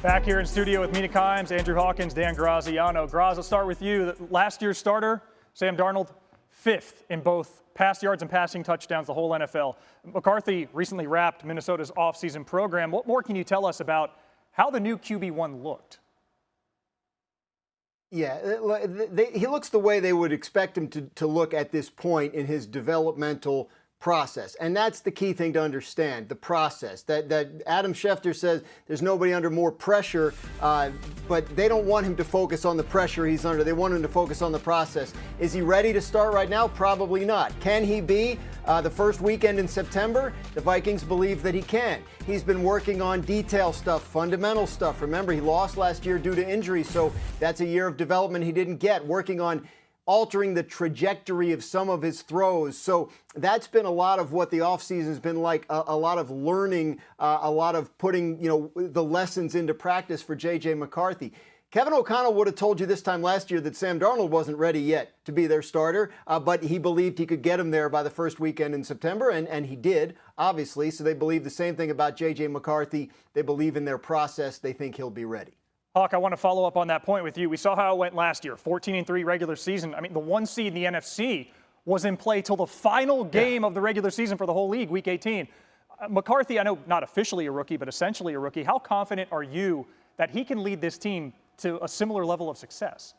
Back here in studio with Mina Kimes, Andrew Hawkins, Dan Graziano. Graz, I'll start with you. Last year's starter, Sam Darnold, 5th in both pass yards and passing touchdowns, the whole NFL. McCarthy recently wrapped Minnesota's offseason program. What more can you tell us about how the new QB1 looked? Yeah, he looks the way they would expect him to look at this point in his developmental process. And that's the key thing to understand, the process. That Adam Schefter says there's nobody under more pressure, but they don't want him to focus on the pressure he's under. They want him to focus on the process. Is he ready to start right now? Probably not. Can he be the first weekend in September? The Vikings believe that he can. He's been working on detail stuff, fundamental stuff. Remember, he lost last year due to injury, so that's a year of development he didn't get. Working on altering the trajectory of some of his throws. So that's been a lot of what the offseason has been like, a lot of learning, a lot of putting, the lessons into practice for JJ McCarthy. Kevin O'Connell would have told you this time last year that Sam Darnold wasn't ready yet to be their starter, but he believed he could get him there by the first weekend in September, and he did, obviously. So they believe the same thing about JJ McCarthy. They believe in their process. They think he'll be ready. Hawk, I want to follow up on that point with you. We saw how it went last year, 14-3 regular season. I mean, the 1 seed in the NFC was in play till the final game of the regular season for the whole league, Week 18. McCarthy, I know not officially a rookie, but essentially a rookie. How confident are you that he can lead this team to a similar level of success?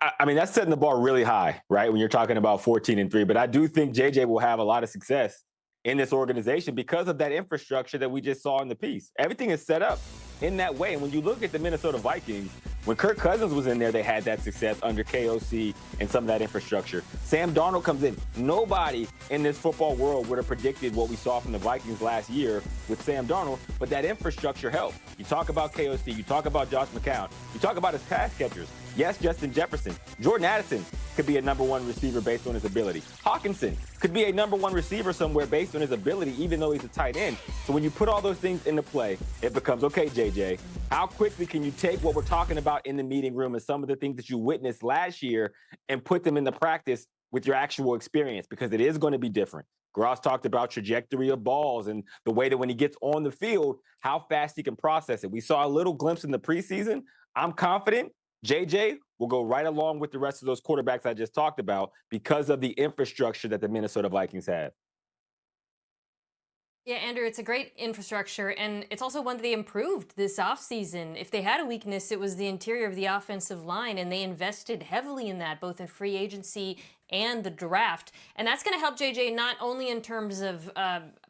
I mean, that's setting the bar really high, right, when you're talking about 14-3. But I do think JJ will have a lot of success in this organization because of that infrastructure that we just saw in the piece. Everything is set up in that way. And when you look at the Minnesota Vikings, when Kirk Cousins was in there, they had that success under KOC and some of that infrastructure. Sam Darnold comes in. Nobody in this football world would have predicted what we saw from the Vikings last year with Sam Darnold, but that infrastructure helped. You talk about KOC, you talk about Josh McCown, you talk about his pass catchers. Yes, Justin Jefferson. Jordan Addison could be a #1 receiver based on his ability. Hawkinson could be a #1 receiver somewhere based on his ability, even though he's a tight end. So when you put all those things into play, it becomes, okay, JJ, how quickly can you take what we're talking about in the meeting room and some of the things that you witnessed last year and put them into practice with your actual experience? Because it is going to be different. Gross talked about trajectory of balls and the way that when he gets on the field, how fast he can process it. We saw a little glimpse in the preseason. I'm confident JJ will go right along with the rest of those quarterbacks I just talked about because of the infrastructure that the Minnesota Vikings have. Yeah, Andrew, it's a great infrastructure, and it's also one that they improved this offseason. If they had a weakness, it was the interior of the offensive line, and they invested heavily in that, both in free agency and the draft. And that's going to help JJ not only in terms of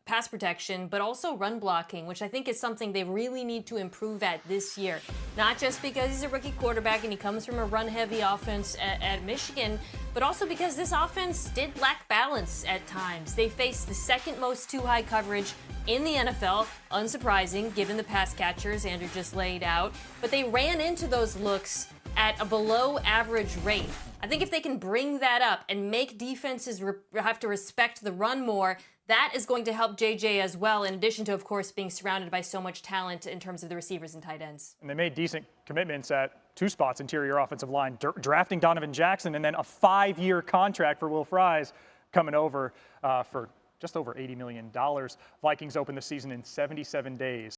pass protection, but also run blocking, which I think is something they really need to improve at this year. Not just because he's a rookie quarterback and he comes from a run-heavy offense at Michigan, but also because this offense did lack balance at times. They faced the second most too-high coverage in the NFL, unsurprising given the pass catchers Andrew just laid out, but they ran into those looks at a below-average rate. I think if they can bring that up and make defenses have to respect the run more, that is going to help JJ as well, in addition to, of course, being surrounded by so much talent in terms of the receivers and tight ends. And they made decent commitments at 2 spots, interior offensive line, drafting Donovan Jackson, and then a 5-year contract for Will Fries coming over for just over $80 million. Vikings open the season in 77 days.